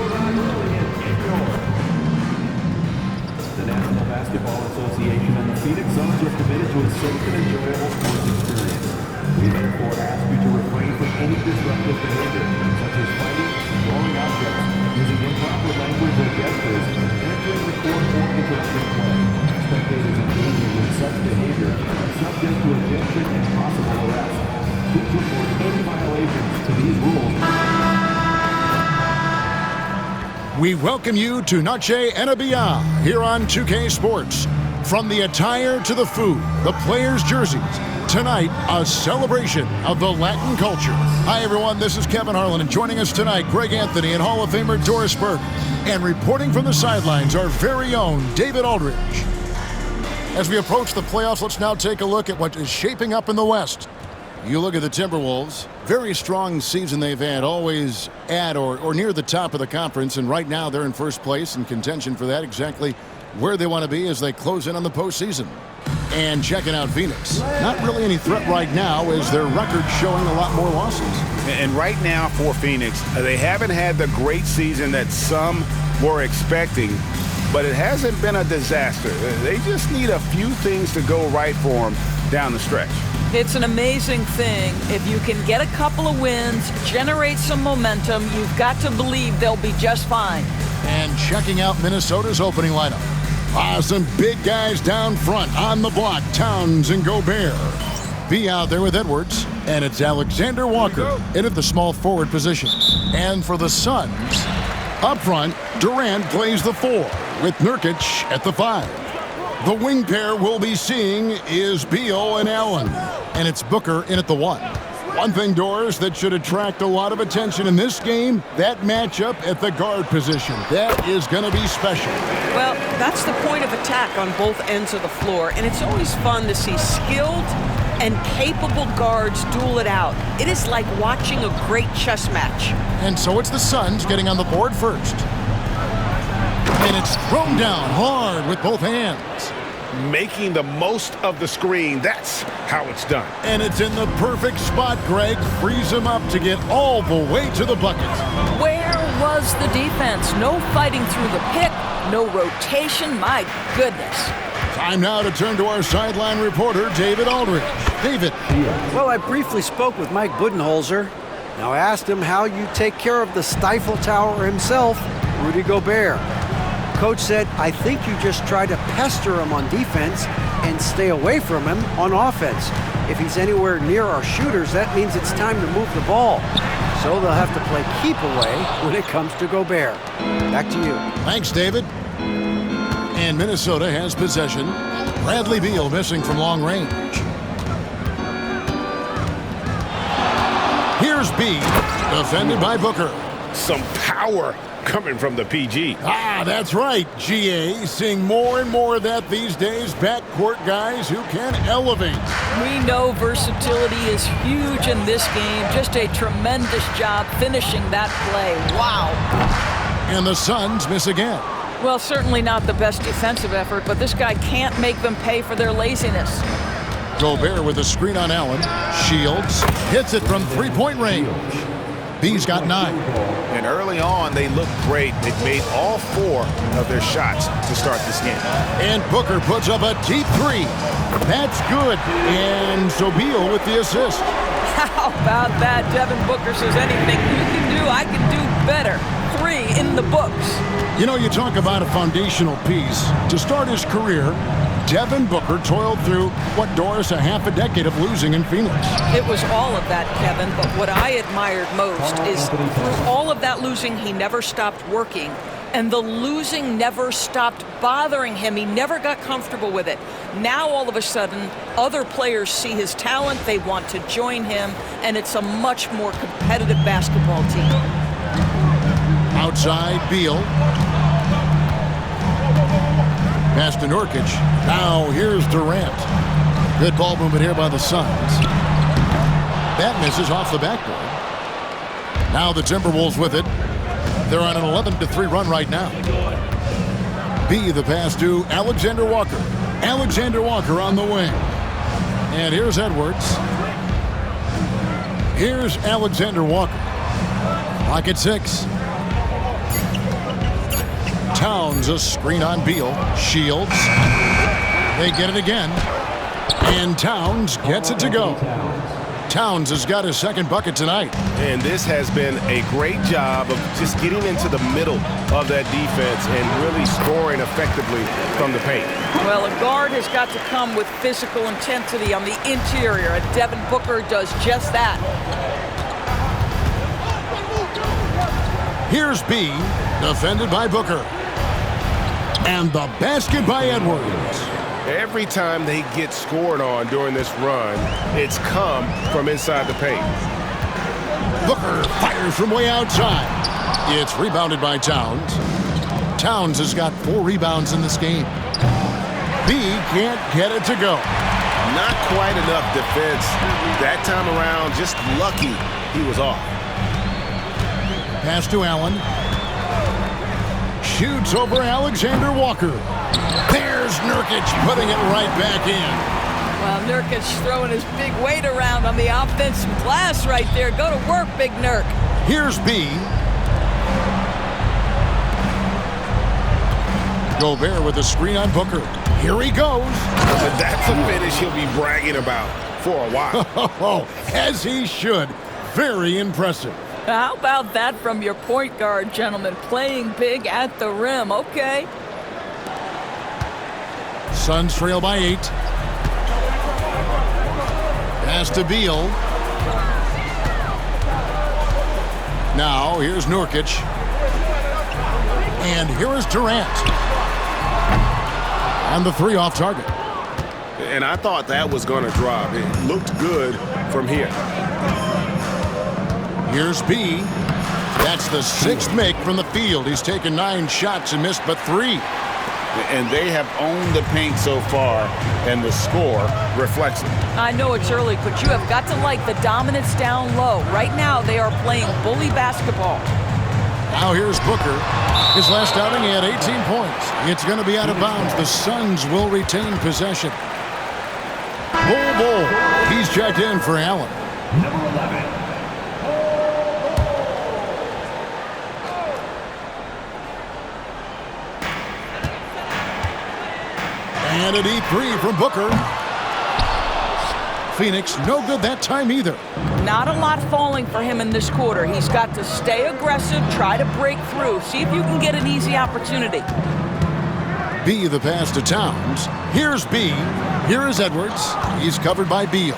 The National Basketball Association and the Phoenix Suns are committed to a safe and enjoyable sports experience. We therefore ask you to refrain from any disruptive behavior, such as fighting, throwing objects, using improper language or gestures, entering the court or interrupting play. Spectators engaging in such behavior are subject to ejection and possible arrest. Please report any violations to these rules. We welcome you to Noche NBA here on 2K Sports. From the attire to the food, the players' jerseys, tonight a celebration of the Latin culture. Hi everyone, this is Kevin Harlan, and joining us tonight, Greg Anthony and Hall of Famer Doris Burke. And reporting from the sidelines, our very own David Aldridge. As we approach the playoffs, let's now take a look at what is shaping up in the West. You look at the Timberwolves, very strong season they've had, always at or near the top of the conference, and right now they're in first place in contention for that, exactly where they want to be as they close in on the postseason. And checking out Phoenix, not really any threat right now as their record showing a lot more losses. And right now for Phoenix, they haven't had the great season that some were expecting, but it hasn't been a disaster. They just need a few things to go right for them down the stretch. It's an amazing thing. If you can get a couple of wins, generate some momentum, you've got to believe they'll be just fine. And checking out Minnesota's opening lineup. Some big guys down front on the block, Towns and Gobert. B out there with Edwards, and it's Alexander Walker in at the small forward position. And for the Suns, up front, Durant plays the 4 with Nurkic at the 5. The wing pair we'll be seeing is Beal and Allen, and it's Booker in at the 1. One thing, Doris, that should attract a lot of attention in this game, that matchup at the guard position. That is going to be special. Well, that's the point of attack on both ends of the floor, and it's always fun to see skilled and capable guards duel it out. It is like watching a great chess match. And so it's the Suns getting on the board first. And it's thrown down hard with both hands. Making the most of the screen, that's how it's done. And it's in the perfect spot, Greg. Frees him up to get all the way to the bucket. Where was the defense? No fighting through the pick, no rotation, my goodness. Time now to turn to our sideline reporter, David Aldridge. David. Well, I briefly spoke with Mike Budenholzer. Now I asked him how you take care of the Stifle Tower himself, Rudy Gobert. Coach said, I think you just try to pester him on defense and stay away from him on offense. If he's anywhere near our shooters, that means it's time to move the ball. So they'll have to play keep away when it comes to Gobert. Back to you. Thanks, David. And Minnesota has possession. Bradley Beal missing from long range. Here's B, defended by Booker. Some power coming from the PG. That's right, GA. Seeing more and more of that these days. Backcourt guys who can elevate. We know versatility is huge in this game. Just a tremendous job finishing that play. Wow. And the Suns miss again. Well, certainly not the best defensive effort, but this guy can't make them pay for their laziness. Gobert with a screen on Allen. Shields hits it from three-point range. B's got 9. And early on, they looked great. They made all 4 of their shots to start this game. And Booker puts up a deep 3. That's good. And so Beal with the assist. How about that? Devin Booker says anything you can do, I can do better. 3 in the books. You know, you talk about a foundational piece. To start his career, Devin Booker toiled through, Doris, a half a decade of losing in Phoenix. It was all of that, Kevin, but what I admired most is through all of that losing, he never stopped working. And the losing never stopped bothering him. He never got comfortable with it. Now, all of a sudden, other players see his talent, they want to join him, and it's a much more competitive basketball team. Outside, Beal. Pass to Nurkic. Now here's Durant. Good ball movement here by the Suns. That misses off the backboard. Now the Timberwolves with it. They're on an 11-3 run right now. B, the pass to Alexander Walker. Alexander Walker on the wing. And here's Edwards. Here's Alexander Walker. Clock at 6. Towns, a screen on Beal. Shields. They get it again. And Towns gets it to go. Towns has got his second bucket tonight. And this has been a great job of just getting into the middle of that defense and really scoring effectively from the paint. Well, a guard has got to come with physical intensity on the interior, and Devin Booker does just that. Here's B, defended by Booker. And the basket by Edwards. Every time they get scored on during this run, it's come from inside the paint. Booker fires from way outside. It's rebounded by Towns. Towns has got 4 rebounds in this game. B can't get it to go. Not quite enough defense that time around. Just lucky he was off. Pass to Allen. Shoots over Alexander Walker. There's Nurkic putting it right back in. Well, Nurkic throwing his big weight around on the offensive glass right there. Go to work, Big Nurk. Here's B. Gobert with a screen on Booker. Here he goes. That's a finish he'll be bragging about for a while. As he should. Very impressive. How about that from your point guard, gentlemen? Playing big at the rim. Okay. Suns trail by 8. Pass to Beal. Now, here's Nurkic. And here is Durant. And the 3 off target. And I thought that was going to drop. It looked good from here. Here's B. That's the 6th make from the field. He's taken 9 shots and missed but 3. And they have owned the paint so far, and the score reflects it. I know it's early, but you have got to like the dominance down low. Right now, they are playing bully basketball. Now here's Booker. His last outing, he had 18 points. It's going to be out of bounds. The Suns will retain possession. Bull. He's checked in for Allen. Number 11. And a deep 3 from Booker. Phoenix, no good that time either. Not a lot falling for him in this quarter. He's got to stay aggressive, try to break through, see if you can get an easy opportunity. B the pass to Towns. Here's B. Here is Edwards. He's covered by Beal.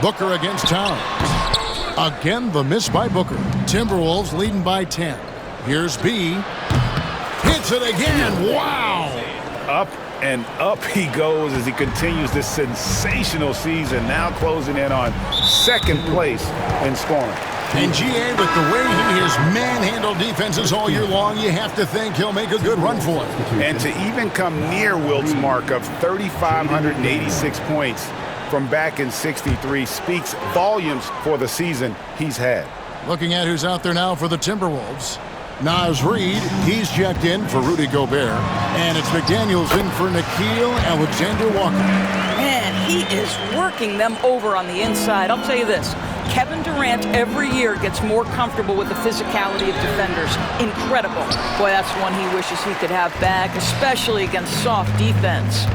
Booker against Towns. Again, the miss by Booker. Timberwolves leading by 10. Here's B. Hits it again. Wow. Up and up he goes as he continues this sensational season, now closing in on 2nd place in scoring. And GA, with the way he has manhandled defenses all year long, you have to think he'll make a good run for it. And to even come near Wilt's mark of 3,586 points from back in '63 speaks volumes for the season he's had. Looking at who's out there now for the Timberwolves. Naz Reid, he's checked in for Rudy Gobert. And it's McDaniels in for Nickeil Alexander-Walker. Man, he is working them over on the inside. I'll tell you this. Kevin Durant every year gets more comfortable with the physicality of defenders. Incredible. Boy, that's one he wishes he could have back, especially against soft defense.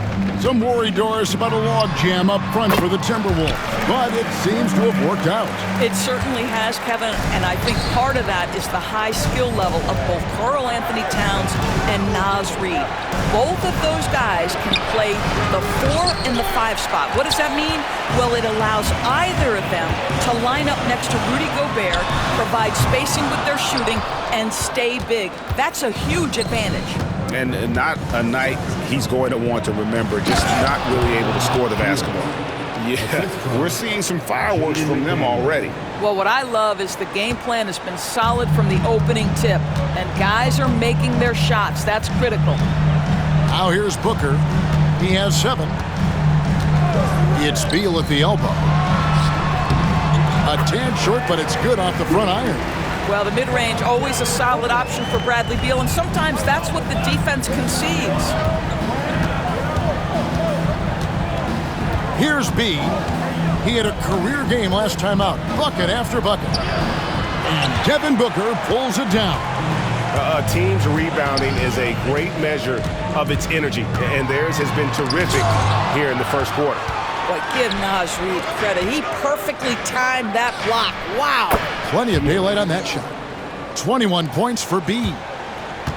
Some worry, Doris, about a log jam up front for the Timberwolves, but it seems to have worked out. It certainly has, Kevin, and I think part of that is the high skill level of both Karl Anthony Towns and Naz Reid. Both of those guys can play the 4 and the 5 spot. What does that mean? Well, it allows either of them to line up next to Rudy Gobert, provide spacing with their shooting, and stay big. That's a huge advantage. And not a night he's going to want to remember, just not really able to score the basketball. Yeah, we're seeing some fireworks from them already. Well, what I love is the game plan has been solid from the opening tip, and guys are making their shots. That's critical. Now here's Booker. He has 7. It's Beal at the elbow. A tad short, but it's good off the front iron. Well, the mid-range, always a solid option for Bradley Beal, and sometimes that's what the defense concedes. Here's B. He had a career game last time out, bucket after bucket. And Devin Booker pulls it down. A team's rebounding is a great measure of its energy, and theirs has been terrific here in the first quarter. Boy, give Naz Reid credit. He perfectly timed that block. Wow. Plenty of daylight on that shot. 21 points for B.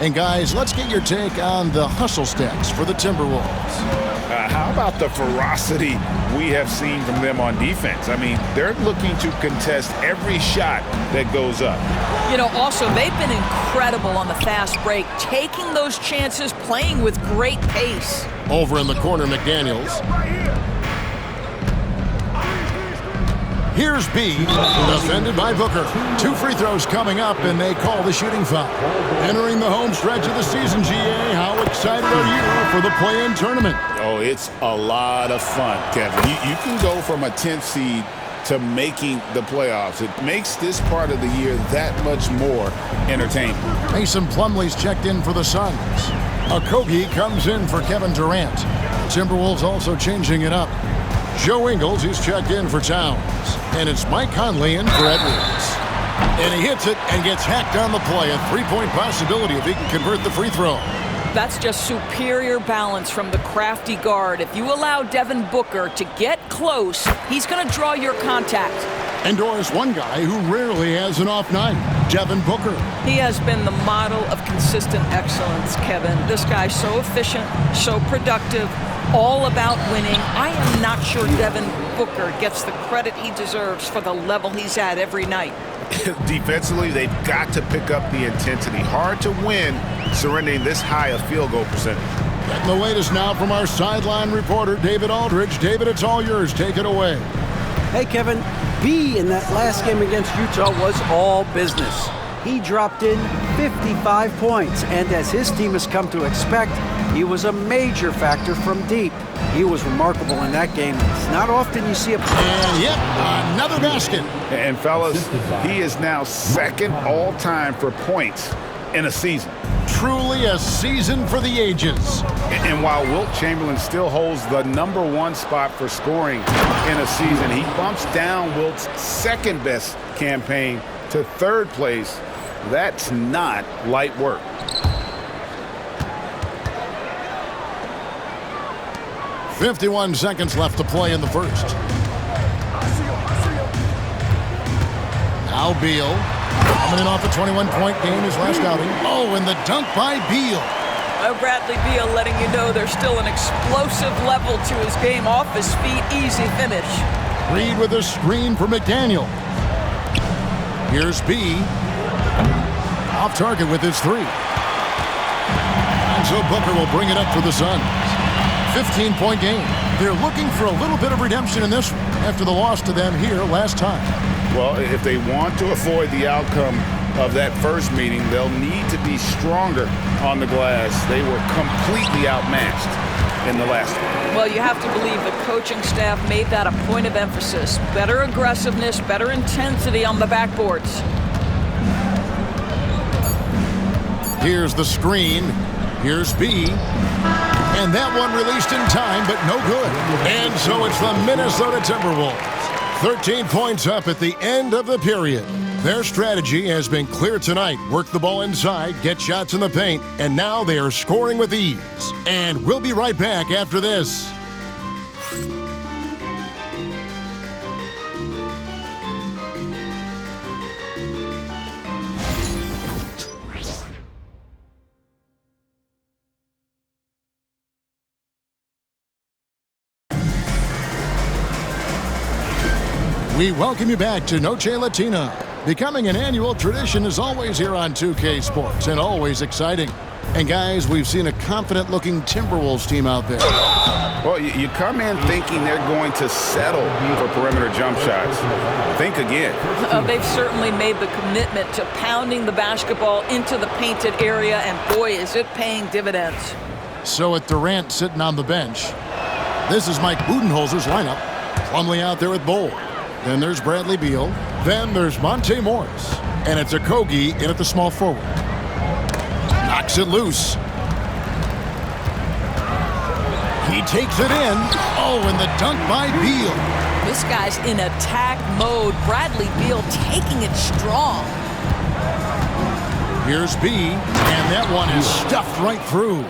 And guys, let's get your take on the hustle stats for the Timberwolves. How about the ferocity we have seen from them on defense? I mean, they're looking to contest every shot that goes up. You know, also, they've been incredible on the fast break, taking those chances, playing with great pace. Over in the corner, McDaniels. Here's B, defended by Booker. 2 free throws coming up, and they call the shooting foul. Entering the home stretch of the season, GA, how excited are you for the play-in tournament? Oh, it's a lot of fun, Kevin. You can go from a 10th seed to making the playoffs. It makes this part of the year that much more entertaining. Mason Plumlee's checked in for the Suns. Okogie comes in for Kevin Durant. Timberwolves also changing it up. Joe Ingles, he's checked in for Towns. And it's Mike Conley in for Edwards. And he hits it and gets hacked on the play. A 3-point possibility if he can convert the free throw. That's just superior balance from the crafty guard. If you allow Devin Booker to get close, he's going to draw your contact. And Doris, one guy who rarely has an off night, Devin Booker. He has been the model of consistent excellence, Kevin. This guy's so efficient, so productive, all about winning. I am not sure Devin Booker gets the credit he deserves for the level he's at every night. Defensively, they've got to pick up the intensity. Hard to win surrendering this high a field goal percentage. Getting the latest now from our sideline reporter, David Aldridge. David, it's all yours. Take it away. Hey, Kevin, B in that last game against Utah was all business. He dropped in 55 points, and as his team has come to expect, he was a major factor from deep. He was remarkable in that game. It's not often you see a... And yep, another basket. And fellas, he is now second all-time for points in a season. Truly a season for the ages. And while Wilt Chamberlain still holds the #1 spot for scoring in a season, he bumps down Wilt's second-best campaign to third place. That's not light work. "51 seconds left to play in the first. Now Beal, coming in off a 21-point game his last outing. Oh, and the dunk by Beal. Oh, Bradley Beal letting you know there's still an explosive level to his game. Off his feet, easy finish. Reed with a screen for McDaniel. Here's B. Off target with his 3. And so Booker will bring it up for the Suns. 15-point game. They're looking for a little bit of redemption in this one after the loss to them here last time. Well, if they want to avoid the outcome of that first meeting, they'll need to be stronger on the glass. They were completely outmatched in the last one. Well, you have to believe the coaching staff made that a point of emphasis. Better aggressiveness, better intensity on the backboards. Here's the screen. Here's B. And that one released in time, but no good. And so it's the Minnesota Timberwolves. 13 points up at the end of the period. Their strategy has been clear tonight. Work the ball inside, get shots in the paint, and now they are scoring with ease. And we'll be right back after this. We welcome you back to Noche Latina. Becoming an annual tradition is always here on 2K Sports and always exciting. And guys, we've seen a confident-looking Timberwolves team out there. Well, you come in thinking they're going to settle for perimeter jump shots. Think again. They've certainly made the commitment to pounding the basketball into the painted area, and boy, is it paying dividends. So with Durant sitting on the bench, this is Mike Budenholzer's lineup. Plumlee out there with Bowl. Then there's Bradley Beal. Then there's Monte Morris. And it's Okogie in at the small forward. Knocks it loose. He takes it in. Oh, and the dunk by Beal. This guy's in attack mode. Bradley Beal taking it strong. Here's B, and that one is stuffed right through.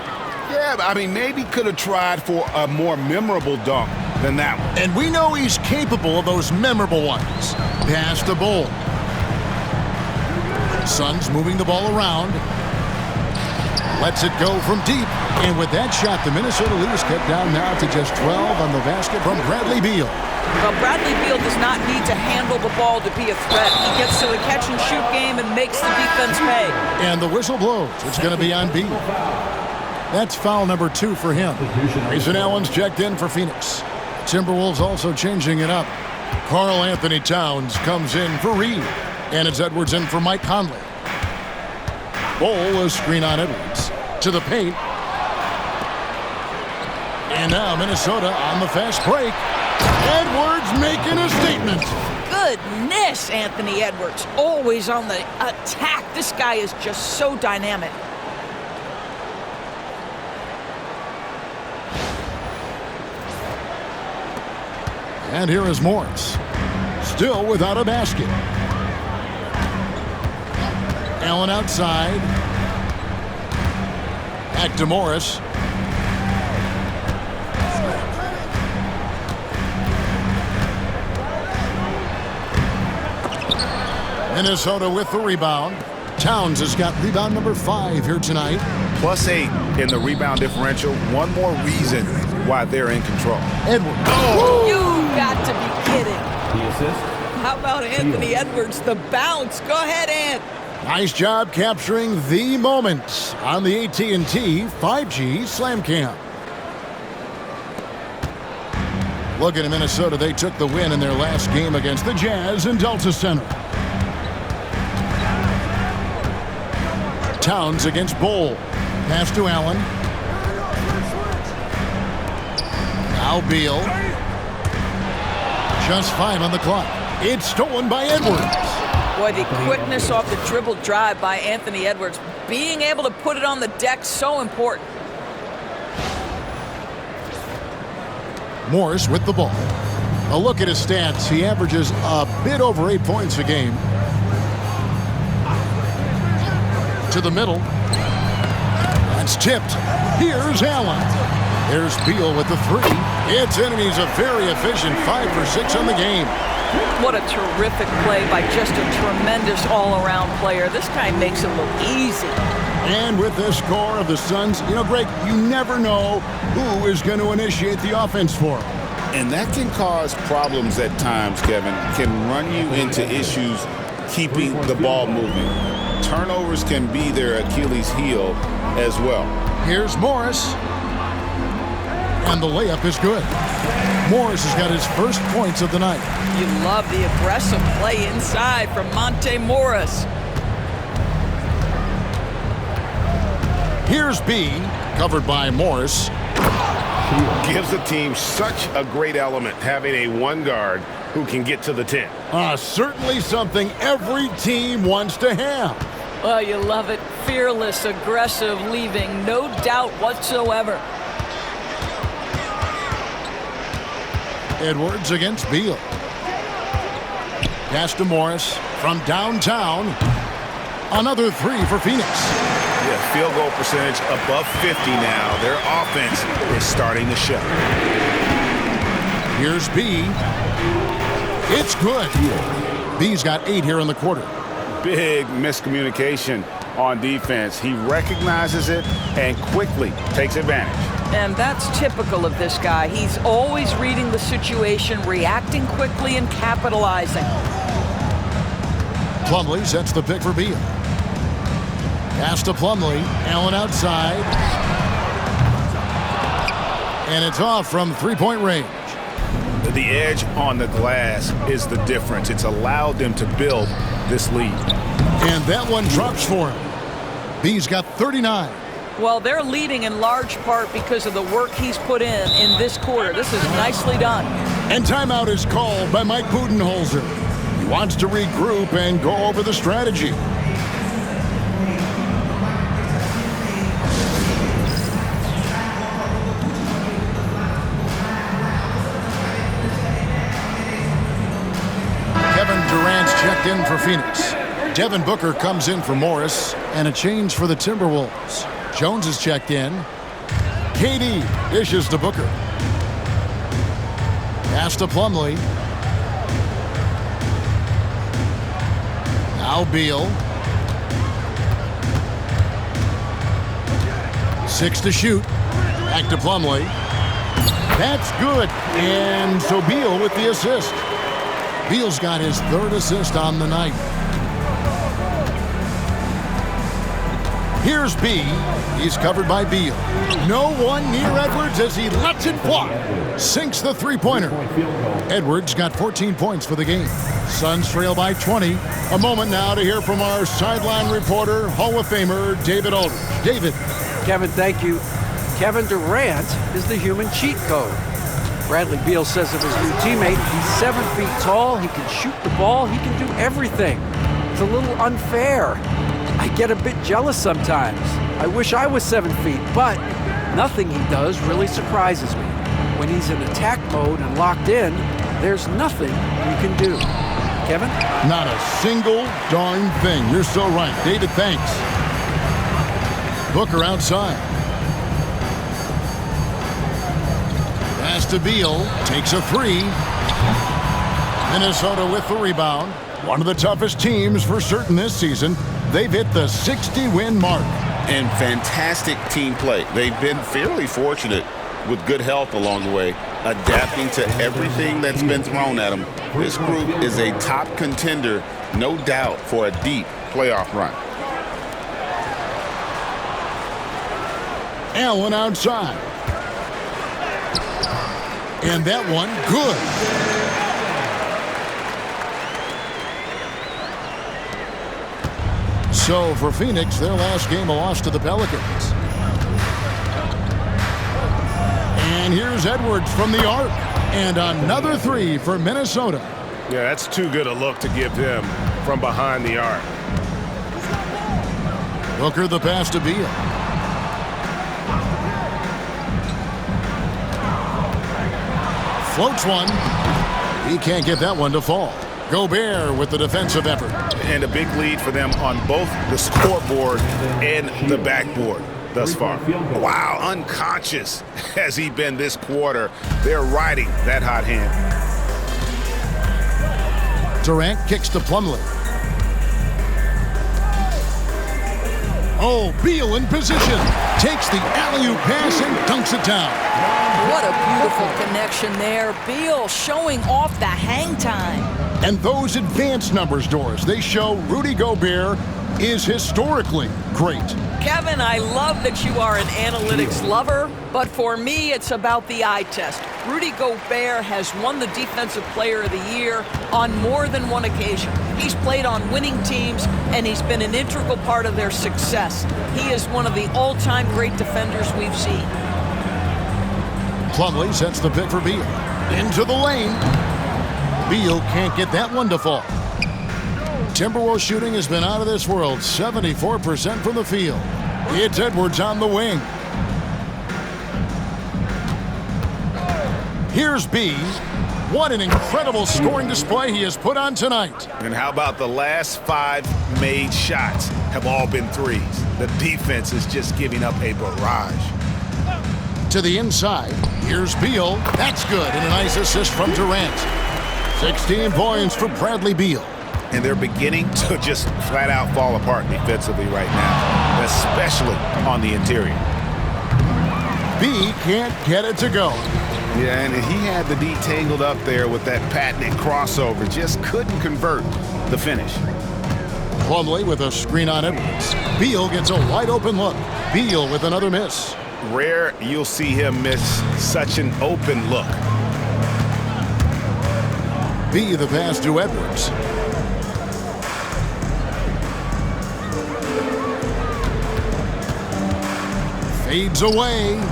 Yeah, I mean, maybe could have tried for a more memorable dunk than that one. And we know he's capable of those memorable ones. Pass to Bull. Suns moving the ball around. Lets it go from deep. And with that shot, the Minnesota Leafs cut down now to just 12 on the basket from Bradley Beal. Well, Bradley Beal does not need to handle the ball to be a threat. He gets to the catch-and-shoot game and makes the defense pay. And the whistle blows. It's going to be on B. That's foul number 2 for him. Grayson Allen's checked in for Phoenix. Timberwolves also changing it up. Karl Anthony Towns comes in for Reed. And it's Edwards in for Mike Conley. Bull, a screen on Edwards. To the paint. And now Minnesota on the fast break. Edwards making a statement. Goodness, Anthony Edwards. Always on the attack. This guy is just so dynamic. And here is Morris. Still without a basket. Allen outside. Back to Morris. Minnesota with the rebound. Towns has got rebound number 5 here tonight. +8 in the rebound differential. One more reason why they're in control. Edwards. Oh. You got to be kidding. The assist. How about Anthony Edwards, the bounce? Go ahead, Ant. Nice job capturing the moments on the AT&T 5G Slam Cam. Looking at Minnesota, they took the win in their last game against the Jazz in Delta Center. Towns against Bull. Pass to Allen. Now Beal. Just 5 on the clock. It's stolen by Edwards. Boy, the quickness off the dribble drive by Anthony Edwards. Being able to put it on the deck, so important. Morris with the ball. A look at his stats. He averages a bit over 8 points a game. To the middle. That's tipped. Here's Allen. There's Beal with the 3. It's in, and he's a very efficient 5 for 6 on the game. What a terrific play by just a tremendous all-around player. This guy makes it look easy. And with the score of the Suns, you know, Greg, you never know who is going to initiate the offense for them. And that can cause problems at times, Kevin. Can run you into issues keeping the ball moving. Turnovers can be their Achilles heel as well. Here's Morris. And the layup is good. Morris has got his first points of the night. You love the aggressive play inside from Monte Morris. Here's B, covered by Morris. Gives the team such a great element having a one guard who can get to the 10. Certainly something every team wants to have. Well, you love it. Fearless, aggressive, leaving no doubt whatsoever. Edwards against Beal. Pass to Morris from downtown. Another 3 for Phoenix. Yeah, field goal percentage above 50 now. Their offense is starting to show. Here's B. It's good. B's got 8 here in the quarter. Big miscommunication on defense. He recognizes it and quickly takes advantage. And that's typical of this guy. He's always reading the situation, reacting quickly, and capitalizing. Plumlee sets the pick for Beal. Pass to Plumlee. Allen outside. And it's off from 3-point range. The edge on the glass is the difference. It's allowed them to build this lead. And that one drops for him. B's got 39. Well, they're leading in large part because of the work he's put in this quarter. This is nicely done. And timeout is called by Mike Budenholzer. He wants to regroup and go over the strategy. checked in for Phoenix. Devin Booker comes in for Morris, and a change for the Timberwolves. Jones is checked in. KD dishes to Booker. Pass to Plumlee. Now Beal. 6 to shoot. Back to Plumlee. That's good. And so Beal with the assist. Beal's got his 3rd assist on the night. Here's B. He's covered by Beal. No one near Edwards as he lets it fly. Sinks the three-pointer. Edwards got 14 points for the game. Suns trail by 20. A moment now to hear from our sideline reporter, Hall of Famer David Aldridge. David. Kevin, thank you. Kevin Durant is the human cheat code. Bradley Beal says of his new teammate, he's 7 feet tall, he can shoot the ball, he can do everything. It's a little unfair. I get a bit jealous sometimes. I wish I was 7 feet, but nothing he does really surprises me. When he's in attack mode and locked in, there's nothing you can do. Kevin? Not a single darn thing. You're so right. David, thanks. Booker outside. Pass to Beal. Takes a 3. Minnesota with the rebound. One of the toughest teams for certain this season. They've hit the 60-win mark. And fantastic team play. They've been fairly fortunate with good health along the way, adapting to everything that's been thrown at them. This group is a top contender, no doubt, for a deep playoff run. Allen outside. And that one, good. So for Phoenix, their last game a loss to the Pelicans. And here's Edwards from the arc. And another 3 for Minnesota. Yeah, that's too good a look to give them from behind the arc. Booker the pass to Beal. Floats one. He can't get that one to fall. Gobert with the defensive effort. And a big lead for them on both the scoreboard and the backboard thus far. Wow, unconscious has he been this quarter. They're riding that hot hand. Durant kicks to Plumlee. Oh, Beal in position. Takes the alley-oop pass and dunks it down. What a beautiful connection there. Beal showing off the hang time. And those advanced numbers, Doris, they show Rudy Gobert is historically great. Kevin, I love that you are an analytics lover, but for me, it's about the eye test. Rudy Gobert has won the Defensive Player of the Year on more than one occasion. He's played on winning teams, and he's been an integral part of their success. He is one of the all-time great defenders we've seen. Plumlee sets the pick for Beal. Into the lane. Beal can't get that one to fall. Timberwolves shooting has been out of this world, 74% from the field. It's Edwards on the wing. Here's B. What an incredible scoring display he has put on tonight. And how about the last 5 made shots have all been threes? The defense is just giving up a barrage. To the inside, here's Beal. That's good, and a nice assist from Durant. 16 points for Bradley Beal. And they're beginning to just flat out fall apart defensively right now, especially on the interior. B can't get it to go. Yeah, and he had the D tangled up there with that patented crossover. Just couldn't convert the finish. Plumlee with a screen on Edwards. Beal gets a wide open look. Beal with another miss. Rare you'll see him miss such an open look. B the pass to Edwards. Fades away.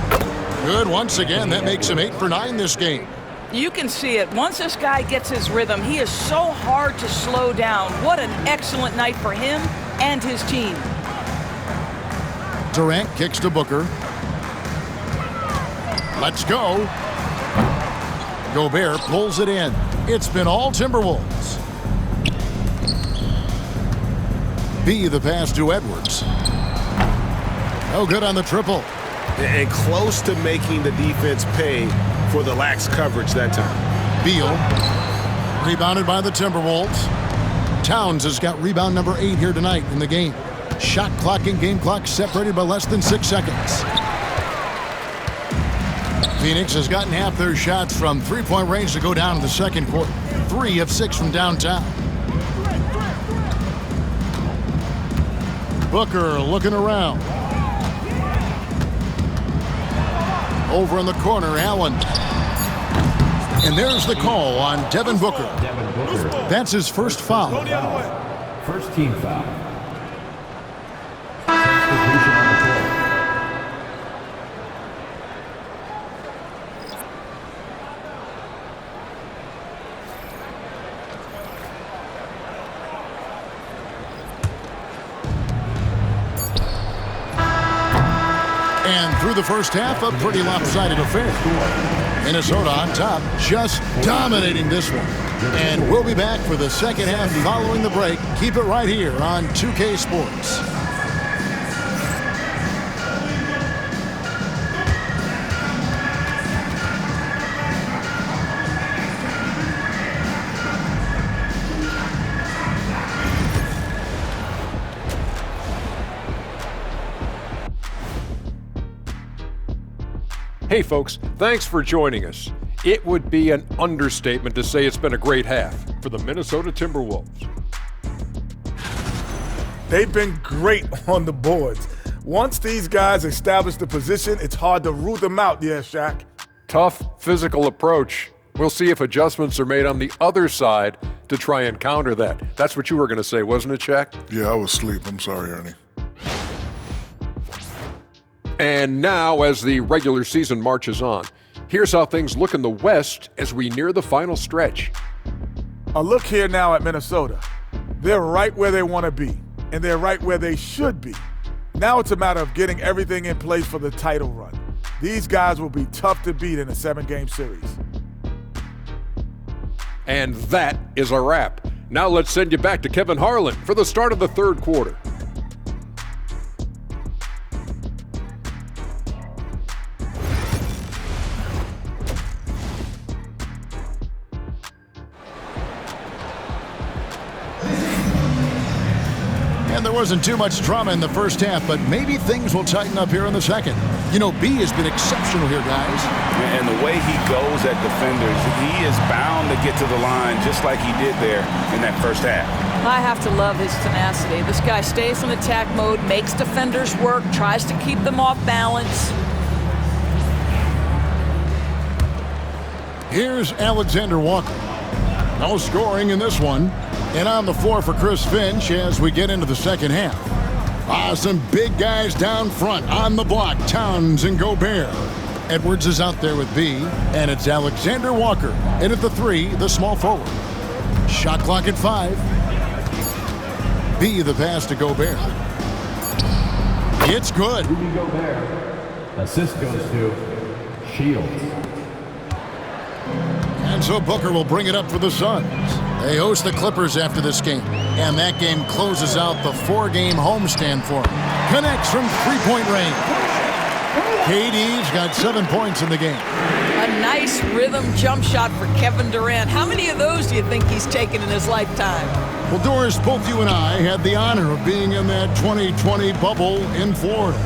Good once again. That makes him 8 for 9 this game. You can see it. Once this guy gets his rhythm, he is so hard to slow down. What an excellent night for him and his team. Durant kicks to Booker. Let's go. Gobert pulls it in. It's been all Timberwolves. B, the pass to Edwards. No good on the triple. And close to making the defense pay for the lax coverage that time. Beal, rebounded by the Timberwolves. Towns has got rebound number 8 here tonight in the game. Shot clock and game clock separated by less than 6 seconds. Phoenix has gotten half their shots from three-point range to go down in the second quarter. 3 of 6 from downtown. Booker looking around. Over in the corner, Allen. And there's the call on Devin Booker. That's his first foul. First team foul. Substitution on the court. And through the first half, a pretty lopsided affair. Minnesota on top, just dominating this one. And we'll be back for the second half following the break. Keep it right here on 2K Sports. Hey folks, thanks for joining us. It would be an understatement to say it's been a great half for the Minnesota Timberwolves. They've been great on the boards. Once these guys establish the position, it's hard to root them out, yeah, Shaq. Tough physical approach. We'll see if adjustments are made on the other side to try and counter that. That's what you were going to say, wasn't it, Shaq? Yeah, I was asleep. I'm sorry, Ernie. And now, as the regular season marches on, here's how things look in the West as we near the final stretch. A look here now at Minnesota. They're right where they want to be, and they're right where they should be. Now it's a matter of getting everything in place for the title run. These guys will be tough to beat in a 7-game series. And that is a wrap. Now let's send you back to Kevin Harlan for the start of the third quarter. And there wasn't too much drama in the first half, but maybe things will tighten up here in the second. You know, B has been exceptional here, guys. And the way he goes at defenders, he is bound to get to the line just like he did there in that first half. I have to love his tenacity. This guy stays in attack mode, makes defenders work, tries to keep them off balance. Here's Alexander Walker. No scoring in this one. And on the floor for Chris Finch as we get into the second half. Some big guys down front on the block. Towns and Gobert. Edwards is out there with B. And it's Alexander Walker. And at the 3, the small forward. Shot clock at 5. B, the pass to Gobert. It's good. Rudy Gobert. Assist goes to Shields. And so Booker will bring it up for the Suns. They host the Clippers after this game. And that game closes out the 4-game homestand for them. Connects from three-point range. KD's got 7 points in the game. A nice rhythm jump shot for Kevin Durant. How many of those do you think he's taken in his lifetime? Well, Doris, both you and I had the honor of being in that 2020 bubble in Florida.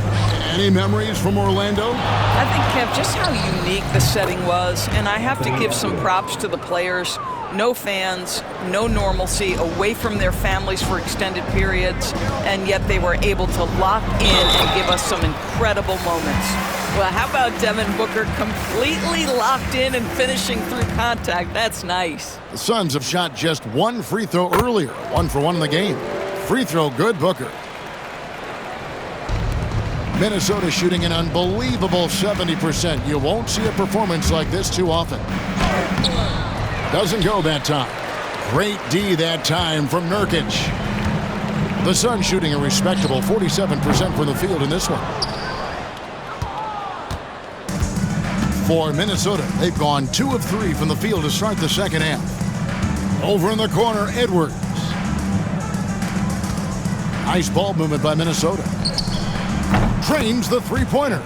Any memories from Orlando? I think, Kev, just how unique the setting was, and I have to give some props to the players. No fans, no normalcy, away from their families for extended periods, and yet they were able to lock in and give us some incredible moments. Well, how about Devin Booker completely locked in and finishing through contact? That's nice. The Suns have shot just 1 free throw earlier, 1 for 1 in the game. Free throw good, Booker. Minnesota shooting an unbelievable 70%. You won't see a performance like this too often. Doesn't go that time. Great D that time from Nurkic. The Suns shooting a respectable 47% from the field in this one. For Minnesota, they've gone 2 of 3 from the field to start the second half. Over in the corner, Edwards. Nice ball movement by Minnesota. Trains the three-pointer.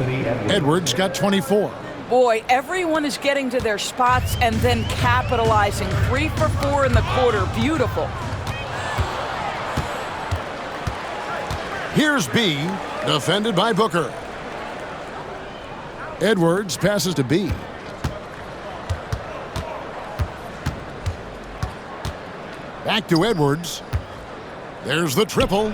Edwards got 24. Boy, everyone is getting to their spots and then capitalizing. 3 for 4 in the quarter. Beautiful. Here's B, defended by Booker. Edwards passes to B. Back to Edwards. There's the triple.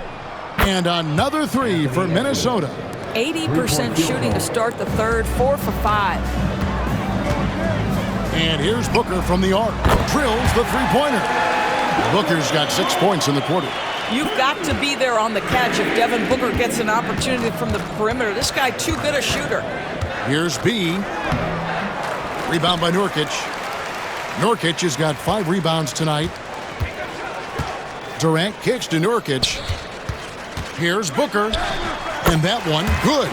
And another three for Minnesota. 80% shooting to start the third. 4 for 5. And here's Booker from the arc. Drills the three-pointer. Booker's got 6 points in the quarter. You've got to be there on the catch if Devin Booker gets an opportunity from the perimeter. This guy too good a shooter. Here's B. Rebound by Nurkic. Nurkic has got 5 rebounds tonight. Durant kicks to Nurkic. Here's Booker. And that one, good.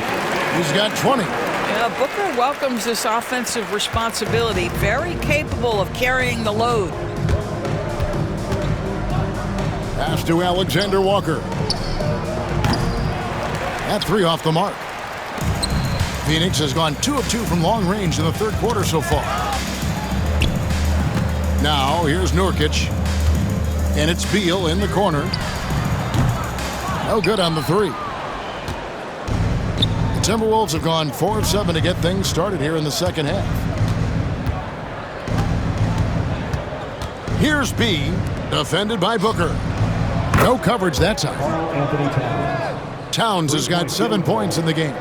He's got 20. Yeah, Booker welcomes this offensive responsibility. Very capable of carrying the load. Pass to Alexander Walker. That 3 off the mark. Phoenix has gone 2 of 2 from long range in the third quarter so far. Now, here's Nurkic. And it's Beal in the corner. No good on the 3. The Timberwolves have gone 4 of 7 to get things started here in the second half. Here's B, defended by Booker. No coverage that time. Towns has got 7 points in the game.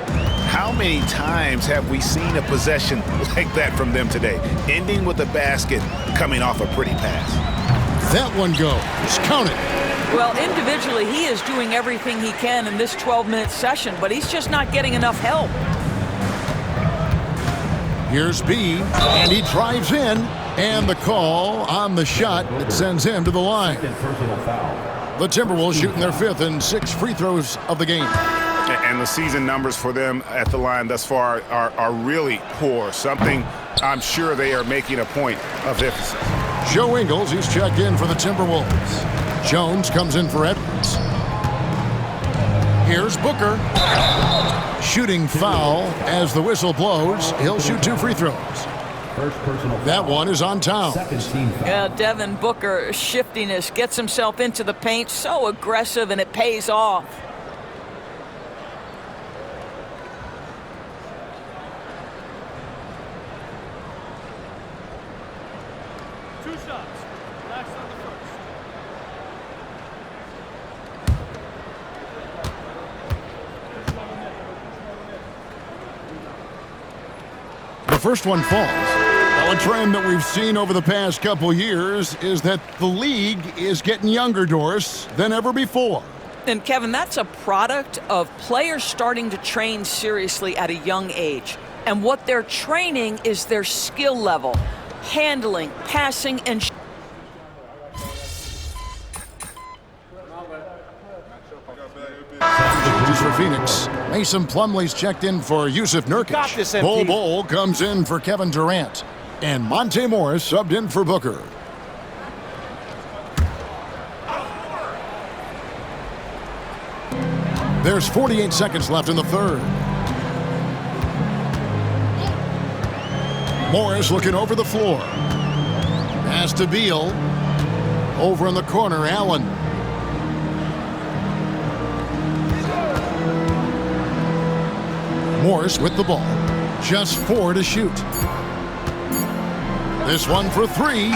How many times have we seen a possession like that from them today, ending with a basket coming off a pretty pass? That one goes. Count it. Well, individually, he is doing everything he can in this 12-minute session, but he's just not getting enough help. Here's B, and he drives in, and the call on the shot that sends him to the line. The Timberwolves shooting their 5th and 6 free throws of the game. And the season numbers for them at the line thus far are really poor, something I'm sure they are making a point of emphasis. Joe Ingles, he's checked in for the Timberwolves. Jones comes in for Edwards. Here's Booker. Shooting foul as the whistle blows. He'll shoot 2 free throws. That one is on Towns. Yeah, Devin Booker, shiftiness, gets himself into the paint, so aggressive, and it pays off. The first one falls. Now, a trend that we've seen over the past couple years is that the league is getting younger, Doris, than ever before. And Kevin, that's a product of players starting to train seriously at a young age. And what they're training is their skill level, handling, passing, and Changes for Phoenix. Mason Plumlee's checked in for Yusuf Nurkic. Bol comes in for Kevin Durant. And Monte Morris subbed in for Booker. There's 48 seconds left in the third. Morris looking over the floor. Pass to Beal. Over in the corner, Allen. Morris with the ball. Just 4 to shoot. This one for 3.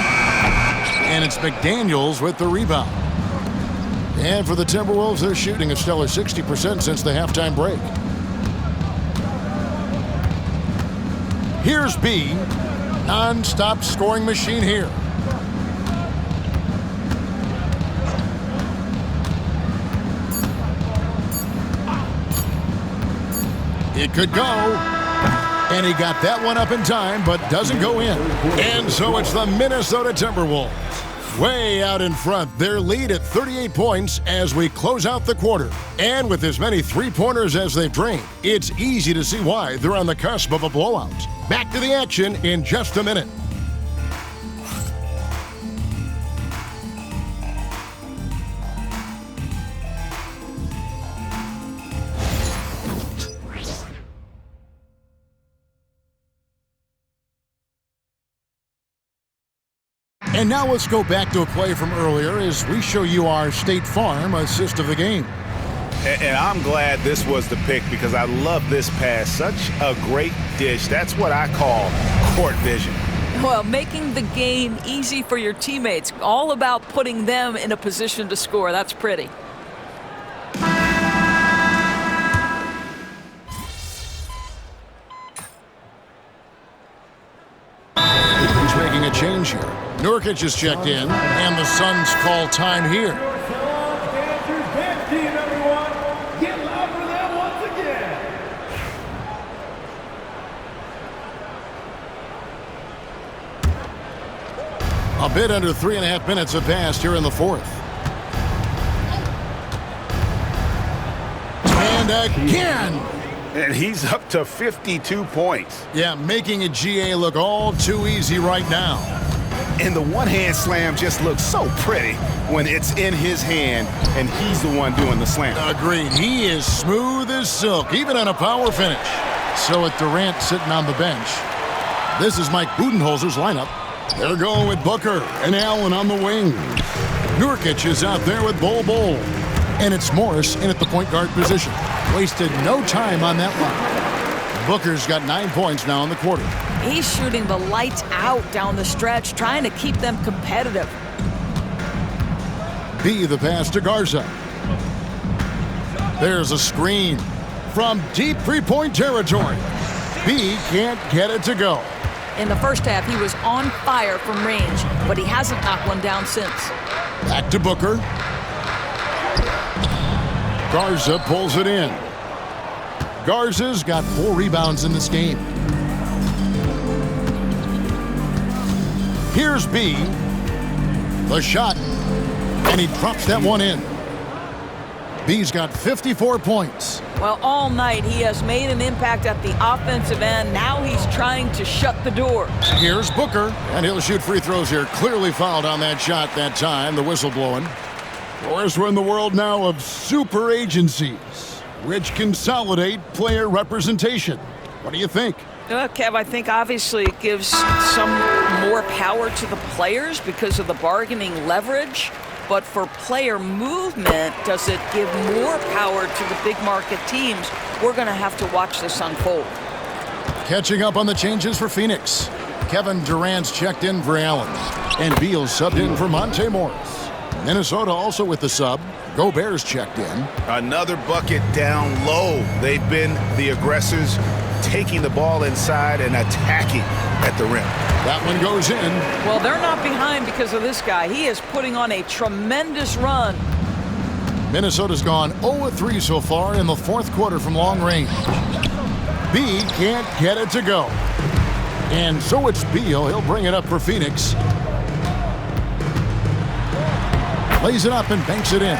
And it's McDaniels with the rebound. And for the Timberwolves, they're shooting a stellar 60% since the halftime break. Here's B. Non-stop scoring machine here. It could go. And he got that one up in time, but doesn't go in. And so it's the Minnesota Timberwolves. Way out in front, their lead at 38 points as we close out the quarter. And with as many three-pointers as they've drained, it's easy to see why they're on the cusp of a blowout. Back to the action in just a minute. And now let's go back to a play from earlier as we show you our State Farm assist of the game. And I'm glad this was the pick because I love this pass. Such a great dish. That's what I call court vision. Well, making the game easy for your teammates. All about putting them in a position to score. That's pretty. He's making a change here. Nurkic is checked in, and the Suns call time here. A bit under 3.5 minutes have passed here in the fourth. And again! And he's up to 52 points. Yeah, making a GA look all too easy right now. And the one-hand slam just looks so pretty when it's in his hand and he's the one doing the slam. Agreed. He is smooth as silk, even on a power finish. So with Durant sitting on the bench, this is Mike Budenholzer's lineup. They're going with Booker and Allen on the wing. Nurkic is out there with Bol. And it's Morris in at the point guard position. Wasted no time on that line. Booker's got 9 points now in the quarter. He's shooting the lights out down the stretch, trying to keep them competitive. B the pass to Garza. There's a screen from deep three-point territory. B can't get it to go. In the first half, he was on fire from range, but he hasn't knocked one down since. Back to Booker. Garza pulls it in. Garza's got 4 rebounds in this game. Here's B. The shot. And he drops that one in. B's got 54 points. Well, all night he has made an impact at the offensive end. Now he's trying to shut the door. Here's Booker, and he'll shoot free throws here. Clearly fouled on that shot that time, the whistle blowing. Of course, we're in the world now of super agencies, which consolidate player representation. What do you think? Kev, I think obviously it gives some more power to the players because of the bargaining leverage. But for player movement, does it give more power to the big market teams? We're going to have to watch this unfold. Catching up on the changes for Phoenix. Kevin Durant's checked in for Allen. And Beal subbed in for Monte Morris. Minnesota also with the sub. Gobert's checked in. Another bucket down low. They've been the aggressors, taking the ball inside and attacking at the rim. That one goes in. Well, they're not behind because of this guy. He is putting on a tremendous run. Minnesota's gone 0-3 so far in the fourth quarter from long range. B can't get it to go. And so it's Beal. He'll bring it up for Phoenix. Lays it up and banks it in.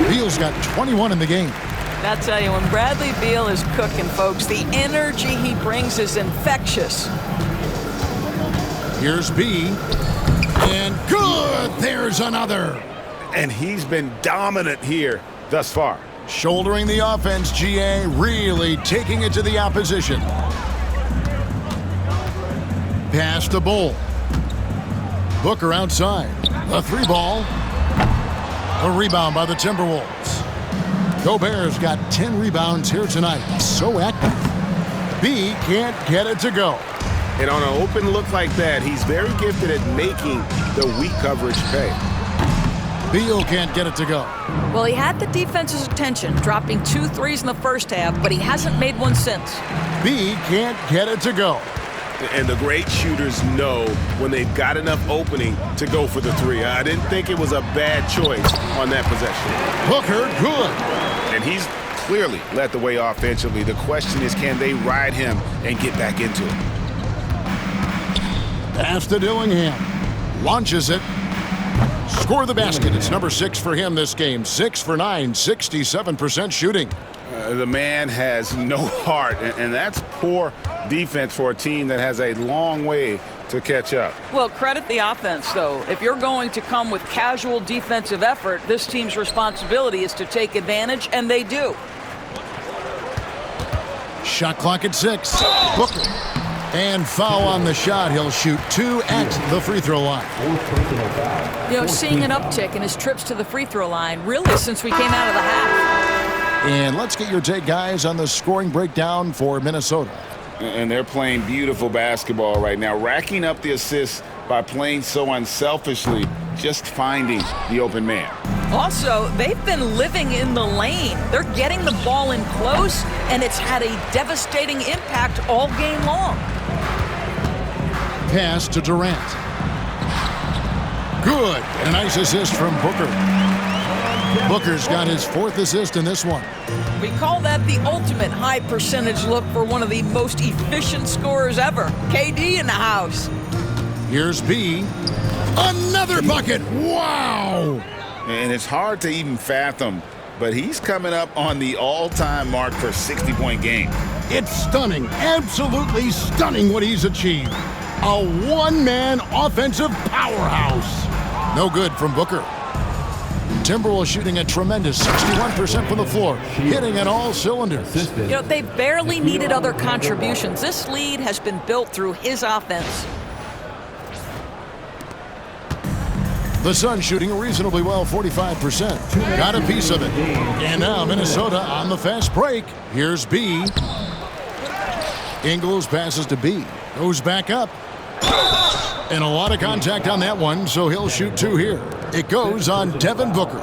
Beal's got 21 in the game. I'll tell you, when Bradley Beal is cooking, folks, the energy he brings is infectious. Here's B. And good! There's another. And he's been dominant here thus far. Shouldering the offense, GA, really taking it to the opposition. Pass to Bull. Booker outside. A 3-ball. A rebound by the Timberwolves. Gobert's got 10 rebounds here tonight. So active. B can't get it to go. And on an open look like that, he's very gifted at making the weak coverage pay. Beal can't get it to go. Well, he had the defense's attention, dropping 2 threes in the first half, but he hasn't made one since. B can't get it to go. And the great shooters know when they've got enough opening to go for the 3. I didn't think it was a bad choice on that possession. Booker, good. And he's clearly led the way offensively. The question is, can they ride him and get back into it? Pass to Dillingham. Launches it. Score the basket. It's number 6 for him this game. 6 for 9, 67% shooting. The man has no heart, and that's poor defense for a team that has a long way to catch up. Well, credit the offense, though. If you're going to come with casual defensive effort, this team's responsibility is to take advantage, and they do. Shot clock at 6. Booker. And foul on the shot. He'll shoot 2 at the free throw line. You know, seeing an uptick in his trips to the free throw line, really, since we came out of the half. And let's get your take, guys, on the scoring breakdown for Minnesota. And they're playing beautiful basketball right now, racking up the assists by playing so unselfishly, just finding the open man. Also, they've been living in the lane. They're getting the ball in close, and it's had a devastating impact all game long. Pass to Durant. Good. A nice assist from Booker. Booker's got his 4th assist in this one. We call that the ultimate high percentage look for one of the most efficient scorers ever. KD in the house. Here's B. Another bucket. Wow. And it's hard to even fathom, but he's coming up on the all-time mark for 60-point game. It's stunning, absolutely stunning what he's achieved. A one-man offensive powerhouse. No good from Booker. Timberwolves shooting a tremendous 61% from the floor, hitting on all cylinders. You know, they barely needed other contributions. This lead has been built through his offense. The Suns shooting reasonably well, 45%. Got a piece of it. And now Minnesota on the fast break. Here's B. Ingles passes to B. Goes back up. And a lot of contact on that one, so he'll shoot 2 here. It goes on Devin Booker.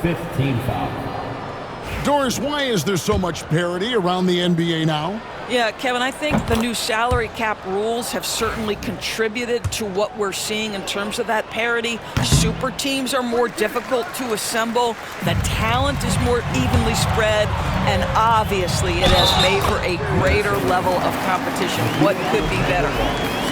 15 fouls. Doris, why is there so much parity around the NBA now? Yeah, Kevin, I think the new salary cap rules have certainly contributed to what we're seeing in terms of that parity. Super teams are more difficult to assemble. The talent is more evenly spread. And obviously, it has made for a greater level of competition. What could be better?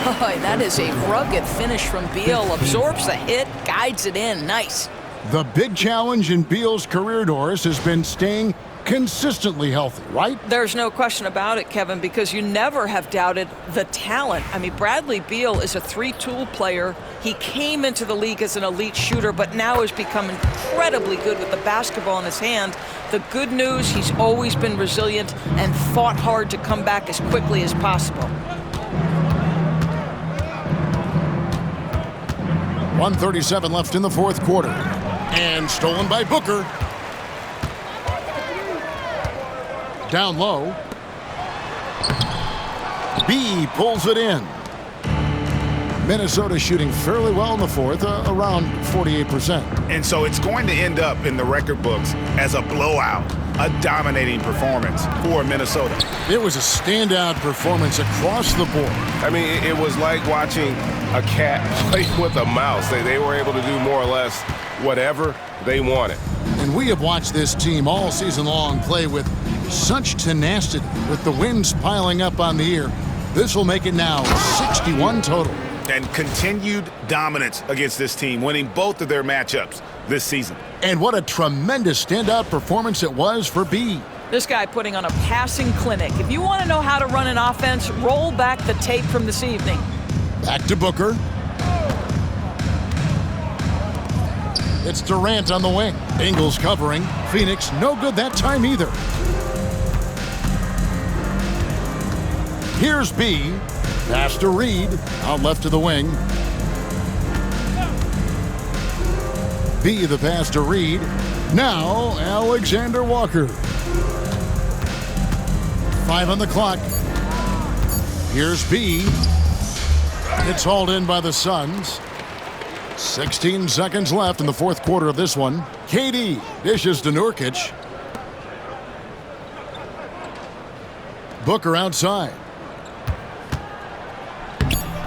Boy, that is a rugged finish from Beal. Absorbs the hit, guides it in. Nice. The big challenge in Beal's career, Doris, has been staying consistently healthy, right? There's no question about it, Kevin, because you never have doubted the talent. I mean, Bradley Beal is a 3-tool player. He came into the league as an elite shooter, but now has become incredibly good with the basketball in his hand. The good news, he's always been resilient and fought hard to come back as quickly as possible. 1:37 left in the 4th quarter. And stolen by Booker. Down low. B pulls it in. Minnesota shooting fairly well in the 4th, around 48%. And so it's going to end up in the record books as a blowout, a dominating performance for Minnesota. It was a standout performance across the board. I mean, it was like watching a cat play with a mouse. They were able to do more or less whatever they wanted. And we have watched this team all season long play with such tenacity, with the wins piling up on the year. This will make it now 61 total. And continued dominance against this team, winning both of their matchups this season. And what a tremendous standout performance it was for B. This guy putting on a passing clinic. If you want to know how to run an offense, roll back the tape from this evening. Back to Booker. It's Durant on the wing. Ingles covering. Phoenix no good that time either. Here's B. Pass to Reed. Out left to the wing. B the pass to Reed. Now Alexander Walker. 5 on the clock. Here's B. It's hauled in by the Suns. 16 seconds left in the 4th quarter of this one. KD dishes to Nurkic. Booker outside.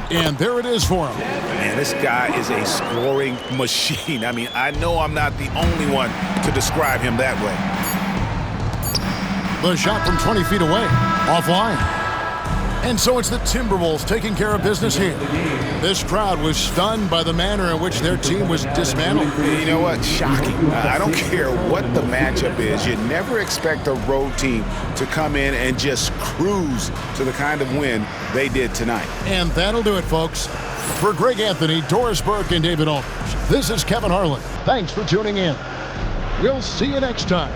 And there it is for him. Man, this guy is a scoring machine. I mean, I know I'm not the only one to describe him that way. The shot from 20 feet away. Offline. And so it's the Timberwolves taking care of business here. This crowd was stunned by the manner in which their team was dismantled. You know what? Shocking. I don't care what the matchup is. You never expect a road team to come in and just cruise to the kind of win they did tonight. And that'll do it, folks. For Greg Anthony, Doris Burke, and David Aldridge, this is Kevin Harlan. Thanks for tuning in. We'll see you next time.